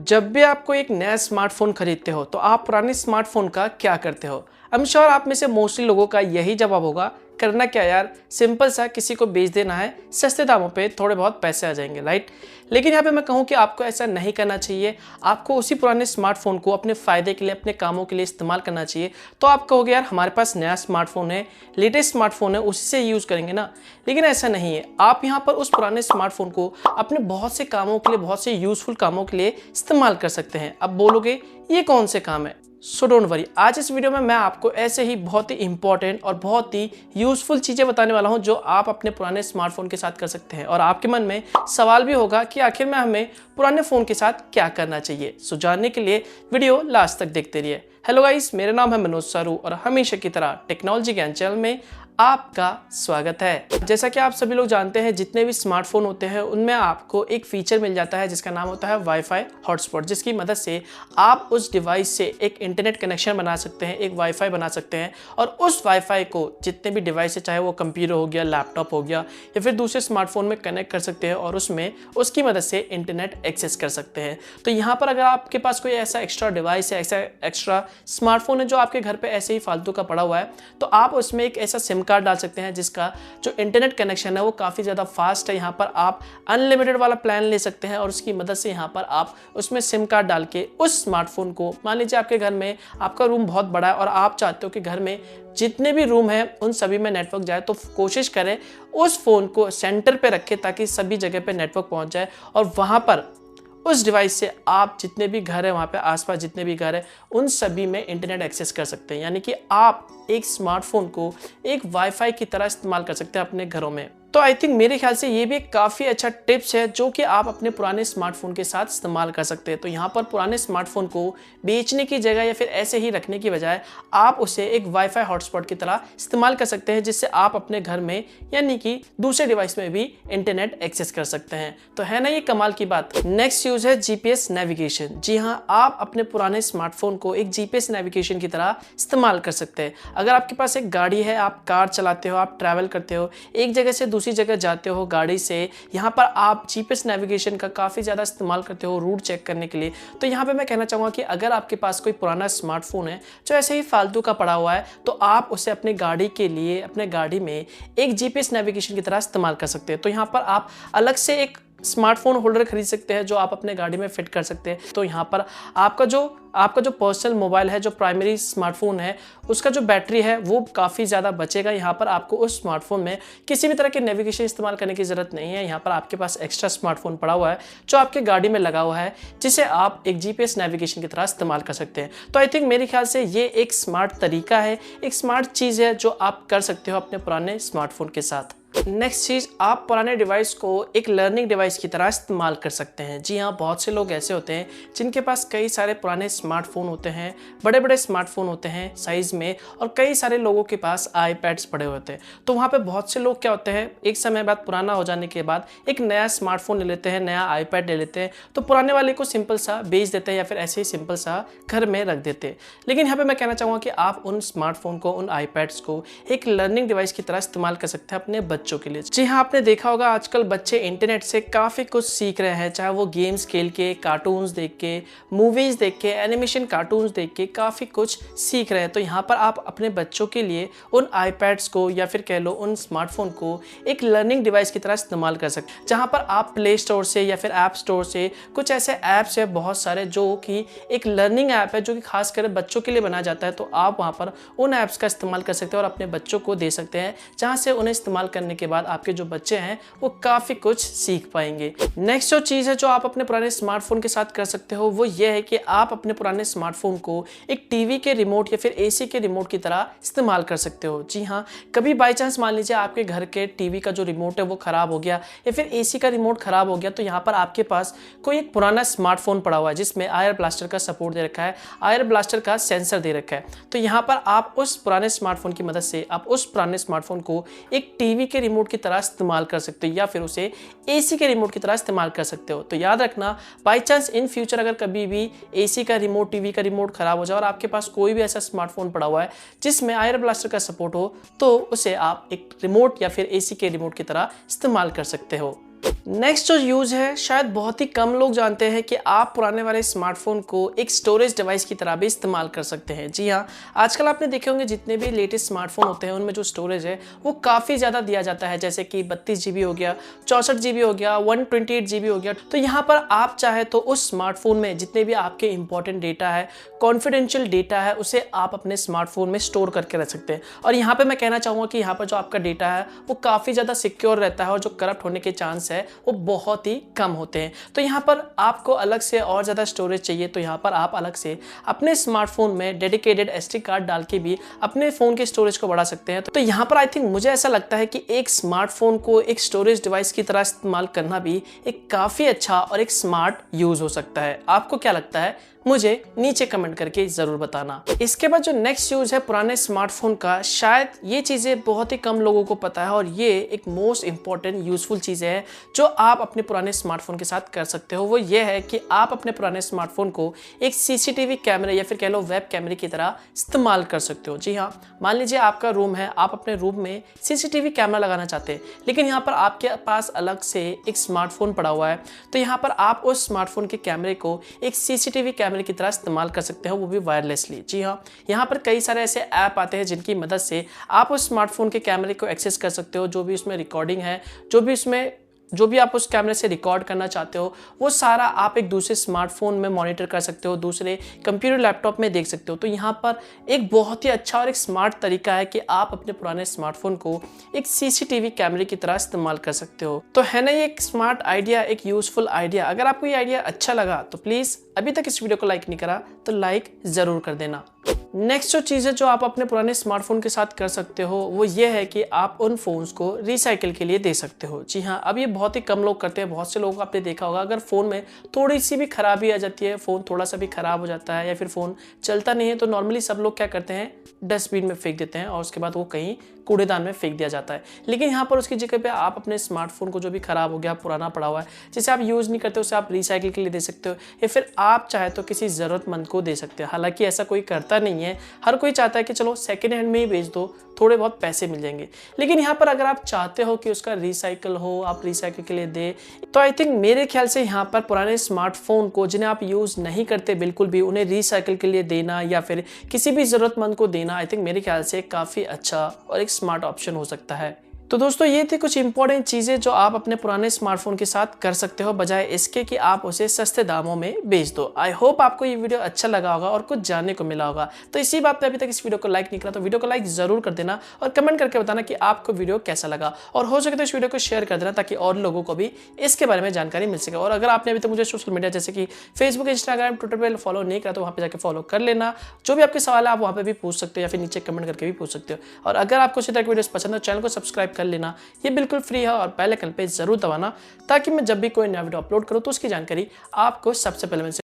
जब भी आप कोई एक नया स्मार्टफोन खरीदते हो तो आप पुराने स्मार्टफोन का क्या करते हो। आई एम श्योर आप में से मोस्टली लोगों का यही जवाब होगा, करना क्या यार, सिंपल सा किसी को बेच देना है, सस्ते दामों पे थोड़े बहुत पैसे आ जाएंगे, राइट। लेकिन यहाँ पे मैं कहूँ कि आपको ऐसा नहीं करना चाहिए। आपको उसी पुराने स्मार्टफोन को अपने फ़ायदे के लिए, अपने कामों के लिए इस्तेमाल करना चाहिए। तो आप कहोगे यार हमारे पास नया स्मार्टफोन है, लेटेस्ट स्मार्टफोन है, उसी से यूज़ करेंगे ना। लेकिन ऐसा नहीं है। आप यहाँ पर उस पुराने स्मार्टफोन को अपने बहुत से कामों के लिए, बहुत से यूज़फुल कामों के लिए इस्तेमाल कर सकते हैं। अब बोलोगे ये कौन से काम है, सो डोंट वरी। आज इस वीडियो में मैं आपको ऐसे ही बहुत ही इंपॉर्टेंट और बहुत ही यूजफुल चीज़ें बताने वाला हूं जो आप अपने पुराने स्मार्टफोन के साथ कर सकते हैं। और आपके मन में सवाल भी होगा कि आखिर में हमें पुराने फ़ोन के साथ क्या करना चाहिए। सो जानने के लिए वीडियो लास्ट तक देखते रहिए। हेलो गाइस, मेरा नाम है मनोज सारू और हमेशा की तरह टेक्नोलॉजी ज्ञान चैनल में आपका स्वागत है। जैसा कि आप सभी लोग जानते हैं, जितने भी स्मार्टफोन होते हैं उनमें आपको एक फीचर मिल जाता है जिसका नाम होता है वाईफाई हॉटस्पॉट, जिसकी मदद से आप उस डिवाइस से एक इंटरनेट कनेक्शन बना सकते हैं, एक वाईफाई बना सकते हैं। और उस वाईफाई को जितने भी डिवाइस है, चाहे वो कंप्यूटर हो गया, लैपटॉप हो गया या फिर दूसरे स्मार्टफोन में कनेक्ट कर सकते हैं और उसमें उसकी मदद से इंटरनेट एक्सेस कर सकते हैं। तो यहाँ पर अगर आपके पास कोई ऐसा एक्स्ट्रा डिवाइस है, ऐसा एक्स्ट्रा स्मार्टफोन है जो आपके घर पे ऐसे ही फालतू का पड़ा हुआ है, तो आप उसमें एक ऐसा सिम कार्ड डाल सकते हैं जिसका जो इंटरनेट कनेक्शन है वो काफ़ी ज़्यादा फास्ट है। यहाँ पर आप अनलिमिटेड वाला प्लान ले सकते हैं और उसकी मदद से यहाँ पर आप उसमें सिम कार्ड डाल के उस स्मार्टफोन को, मान लीजिए आपके घर में आपका रूम बहुत बड़ा है और आप चाहते हो कि घर में जितने भी रूम हैं उन सभी में नेटवर्क जाए, तो कोशिश करें उस फ़ोन को सेंटर पे रखें ताकि सभी जगह पे नेटवर्क पहुँच जाए और वहाँ पर उस डिवाइस से आप जितने भी घर है, वहाँ पे आसपास जितने भी घर है, उन सभी में इंटरनेट एक्सेस कर सकते हैं। यानी कि आप एक स्मार्टफोन को एक वाईफाई की तरह इस्तेमाल कर सकते हैं अपने घरों में। तो आई थिंक मेरे ख्याल से ये भी एक काफ़ी अच्छा टिप्स है जो कि आप अपने पुराने स्मार्टफोन के साथ इस्तेमाल कर सकते हैं। तो यहाँ पर पुराने स्मार्टफोन को बेचने की जगह या फिर ऐसे ही रखने की बजाय आप उसे एक वाईफाई हॉटस्पॉट की तरह इस्तेमाल कर सकते हैं, जिससे आप अपने घर में यानी कि दूसरे डिवाइस में भी इंटरनेट एक्सेस कर सकते हैं। तो है ना ये कमाल की बात। नेक्स्ट यूज है जीपीएस नेविगेशन। जी हाँ, आप अपने पुराने स्मार्टफोन को एक जीपीएस नेविगेशन की तरह इस्तेमाल कर सकते हैं। अगर आपके पास एक गाड़ी है, आप कार चलाते हो, आप ट्रैवल करते हो, एक जगह से दूसरी जगह जाते हो गाड़ी से, यहाँ पर आप जीपीएस नेविगेशन का काफ़ी ज़्यादा इस्तेमाल करते हो रूट चेक करने के लिए। तो यहाँ पे मैं कहना चाहूँगा कि अगर आपके पास कोई पुराना स्मार्टफोन है जो ऐसे ही फालतू का पड़ा हुआ है, तो आप उसे अपनी गाड़ी के लिए, अपने गाड़ी में एक जीपीएस नेविगेशन की तरह इस्तेमाल कर सकते हैं। तो यहाँ पर आप अलग से एक स्मार्टफोन होल्डर खरीद सकते हैं जो आप अपने गाड़ी में फिट कर सकते हैं। तो यहाँ पर आपका जो पर्सनल मोबाइल है, जो प्राइमरी स्मार्टफोन है, उसका जो बैटरी है वो काफ़ी ज़्यादा बचेगा। यहाँ पर आपको उस स्मार्टफोन में किसी भी तरह के नेविगेशन इस्तेमाल करने की ज़रूरत नहीं है। यहाँ पर आपके पास एक्स्ट्रा स्मार्टफोन पड़ा हुआ है जो आपके गाड़ी में लगा हुआ है, जिसे आप एक जीपीएस नेविगेशन की तरह इस्तेमाल कर सकते हैं। तो आई थिंक मेरे ख्याल से ये एक स्मार्ट तरीका है, एक स्मार्ट चीज़ है जो आप कर सकते हो अपने पुराने स्मार्टफोन के साथ। नेक्स्ट चीज़, आप पुराने डिवाइस को एक लर्निंग डिवाइस की तरह इस्तेमाल कर सकते हैं। जी हाँ, बहुत से लोग ऐसे होते हैं जिनके पास कई सारे पुराने स्मार्टफोन होते हैं, बड़े बड़े स्मार्टफोन होते हैं साइज़ में, और कई सारे लोगों के पास आईपैड्स पड़े होते हैं। तो वहाँ पे बहुत से लोग क्या होते हैं, एक समय बाद पुराना हो जाने के बाद एक नया स्मार्टफोन ले लेते हैं, नया आईपैड ले लेते हैं, तो पुराने वाले को सिंपल सा बेच देते हैं या फिर ऐसे ही सिंपल सा घर में रख देते हैं। लेकिन यहाँ पर मैं कहना चाहूँगा कि आप उन स्मार्टफोन को, उन आईपैड्स को एक लर्निंग डिवाइस की तरह इस्तेमाल कर सकते हैं अपने बच्चों के लिए। जी हाँ, आपने देखा होगा आजकल बच्चे इंटरनेट से काफ़ी कुछ सीख रहे हैं, चाहे वो गेम्स खेल के, कार्टून्स देख के, मूवीज़ देख के, एनिमेशन कार्टून्स देख के काफ़ी कुछ सीख रहे हैं। तो यहाँ पर आप अपने बच्चों के लिए उन आईपैड्स को या फिर कह लो उन स्मार्टफोन को एक लर्निंग डिवाइस की तरह इस्तेमाल कर सकते हैं, जहाँ पर आप प्ले स्टोर से या फिर ऐप स्टोर से कुछ ऐसे ऐप्स है बहुत सारे जो कि एक लर्निंग ऐप है जो कि खास कर बच्चों के लिए बनाया जाता है। तो आप वहाँ पर उन ऐप्स का इस्तेमाल कर सकते हैं और अपने बच्चों को दे सकते हैं, जहाँ से उन्हें इस्तेमाल करने के बाद आपके जो बच्चे हैं वो काफ़ी कुछ सीख पाएंगे। नेक्स्ट जो चीज़ है जो आप अपने पुराने स्मार्टफोन के साथ कर सकते हो वो ये है कि आप अपने पुराने स्मार्टफोन को एक टीवी के रिमोट या फिर एसी के रिमोट की तरह इस्तेमाल कर सकते हो। जी हाँ, कभी बाई चांस मान लीजिए आपके घर के टीवी का जो रिमोट है वो ख़राब हो गया या फिर एसी का रिमोट ख़राब हो गया, तो यहाँ पर आपके पास कोई एक पुराना स्मार्टफोन पड़ा हुआ है जिसमें आयर ब्लास्टर का सपोर्ट दे रखा है, आयर ब्लास्टर का सेंसर दे रखा है। तो यहाँ पर आप उस पुराने स्मार्टफोन की मदद से आप उस पुराने स्मार्टफोन को एक टीवी के रिमोट की तरह इस्तेमाल कर सकते हो या फिर उसे एसी के रिमोट की तरह इस्तेमाल कर सकते हो। तो याद रखना, बाई चांस इन फ्यूचर अगर कभी भी एसी का रिमोट, टीवी का रिमोट खराब हो जाए और आपके पास कोई भी ऐसा स्मार्टफोन पड़ा हुआ है जिसमें आयर ब्लास्टर का सपोर्ट हो, तो उसे आप एक रिमोट या फिर एसी के रिमोट की तरह इस्तेमाल कर सकते हो। नेक्स्ट जो यूज़ है, शायद बहुत ही कम लोग जानते हैं कि आप पुराने वाले स्मार्टफोन को एक स्टोरेज डिवाइस की तरह भी इस्तेमाल कर सकते हैं। जी हाँ, आजकल आपने देखे होंगे जितने भी लेटेस्ट स्मार्टफोन होते हैं उनमें जो स्टोरेज है वो काफ़ी ज़्यादा दिया जाता है, जैसे कि 32 GB हो गया, 64 GB हो गया, 128 GB हो गया। तो यहाँ पर आप चाहे तो उस स्मार्टफोन में जितने भी आपके इंपॉर्टेंट डेटा है, कॉन्फिडेंशियल डेटा है, उसे आप अपने स्मार्टफोन में स्टोर करके रख सकते हैं। और यहाँ पर मैं कहना चाहूँगा कि यहाँ पर जो आपका डेटा है वो काफ़ी ज़्यादा सिक्योर रहता है और जो करप्ट होने के चांस है वो बहुत ही कम होते हैं। तो यहाँ पर आपको अलग से और ज़्यादा स्टोरेज चाहिए तो यहाँ पर आप अलग से अपने स्मार्टफोन में डेडिकेटेड SD कार्ड डाल के भी अपने फ़ोन के स्टोरेज को बढ़ा सकते हैं। तो यहाँ पर आई थिंक मुझे ऐसा लगता है कि एक स्मार्टफोन को एक स्टोरेज डिवाइस की तरह इस्तेमाल करना भी एक काफ़ी अच्छा और एक स्मार्ट यूज़ हो सकता है। आपको क्या लगता है? मुझे नीचे कमेंट करके ज़रूर बताना। इसके बाद जो नेक्स्ट यूज़ है पुराने स्मार्टफोन का, शायद ये चीज़ें बहुत ही कम लोगों को पता है और ये एक मोस्ट इंपॉर्टेंट यूज़फुल चीज़ें हैं जो आप अपने पुराने स्मार्टफोन के साथ कर सकते हो। वो ये है कि आप अपने पुराने स्मार्टफोन को एक CCTV कैमरे या फिर कह लो वेब कैमरे की तरह इस्तेमाल कर सकते हो। जी हाँ, मान लीजिए आपका रूम है, आप अपने रूम में CCTV कैमरा लगाना चाहते हैं, लेकिन यहाँ पर आपके पास अलग से एक स्मार्टफोन पड़ा हुआ है। तो यहाँ पर आप उस स्मार्टफोन के कैमरे को एक CCTV कैमरे की तरह इस्तेमाल कर सकते हो, वो भी वायरलेसली। जी हाँ, यहाँ पर कई सारे ऐसे ऐप आते हैं जिनकी मदद से आप उस स्मार्टफोन के कैमरे को एक्सेस कर सकते हो। जो भी उसमें रिकॉर्डिंग है, जो भी आप उस कैमरे से रिकॉर्ड करना चाहते हो, वो सारा आप एक दूसरे स्मार्टफोन में मॉनिटर कर सकते हो, दूसरे कंप्यूटर लैपटॉप में देख सकते हो। तो यहाँ पर एक बहुत ही अच्छा और एक स्मार्ट तरीका है कि आप अपने पुराने स्मार्टफोन को एक CCTV कैमरे की तरह इस्तेमाल कर सकते हो। तो है ना ये एक स्मार्ट आइडिया, एक यूजफुल आइडिया। अगर आपको ये आइडिया अच्छा लगा तो प्लीज़ अभी तक इस वीडियो को लाइक नहीं करा तो लाइक ज़रूर कर देना। नेक्स्ट जो चीज़ है जो आप अपने पुराने स्मार्टफोन के साथ कर सकते हो वो ये है कि आप उन फ़ोन्स को रिसाइकिल के लिए दे सकते हो। जी हाँ, अब ये बहुत ही कम लोग करते हैं। बहुत से लोगों को आपने देखा होगा, अगर फ़ोन में थोड़ी सी भी खराबी आ जाती है, फ़ोन थोड़ा सा भी ख़राब हो जाता है या फिर फ़ोन चलता नहीं है, तो नॉर्मली सब लोग क्या करते हैं, डस्टबिन में फेंक देते हैं और उसके बाद वो कहीं कूड़ेदान में फेंक दिया जाता है। लेकिन यहाँ पर उसकी जगह पे आप अपने स्मार्टफोन को जो भी खराब हो गया, पुराना पड़ा हुआ है, जिसे आप यूज़ नहीं करते, उसे आप रिसाइकिल के लिए दे सकते हो या फिर आप चाहे तो किसी ज़रूरतमंद को दे सकते हो। हालांकि ऐसा कोई करता नहीं है, हर कोई चाहता है कि चलो सेकेंड हैंड में ही बेच दो, थोड़े बहुत पैसे मिल जाएंगे। लेकिन यहाँ पर अगर आप चाहते हो कि उसका रिसाइकिल हो, आप रिसाइकिल के लिए दे, तो आई थिंक मेरे ख्याल से यहाँ पर पुराने स्मार्टफोन को जिन्हें आप यूज़ नहीं करते बिल्कुल भी, उन्हें रिसाइकिल के लिए देना या फिर किसी भी ज़रूरतमंद को देना, आई थिंक मेरे ख्याल से काफ़ी अच्छा और एक स्मार्ट ऑप्शन हो सकता है। तो दोस्तों ये थी कुछ इंपॉर्टेंट चीज़ें जो आप अपने पुराने स्मार्टफोन के साथ कर सकते हो, बजाय इसके कि आप उसे सस्ते दामों में बेच दो। आई होप आपको ये वीडियो अच्छा लगा होगा और कुछ जानने को मिला होगा। तो इसी बात पे अभी तक इस वीडियो को लाइक नहीं करा तो वीडियो को लाइक ज़रूर कर देना और कमेंट करके बताना कि आपको वीडियो कैसा लगा, और हो सके तो इस वीडियो को शेयर कर देना ताकि और लोगों को भी इसके बारे में जानकारी मिल सके। और अगर आपने अभी तक मुझे सोशल मीडिया जैसे कि फेसबुक, इंस्टाग्राम, ट्विटर पर फॉलो नहीं करा तो वहाँ पर जाकर फॉलो कर लेना। जो भी आपके सवाल है आप वहाँ पर भी पूछ सकते हो या फिर नीचे कमेंट करके भी पूछ सकते हो। और अगर आपको इसी तरह की वीडियोस पसंद है, चैनल को सब्सक्राइब कर लेना, ये बिल्कुल फ्री है, और बेल आइकन पे जरूर दबाना ताकि मैं जब भी कोई नया वीडियो अपलोड करूँ तो उसकी जानकारी आपको सबसे पहले मिल सके।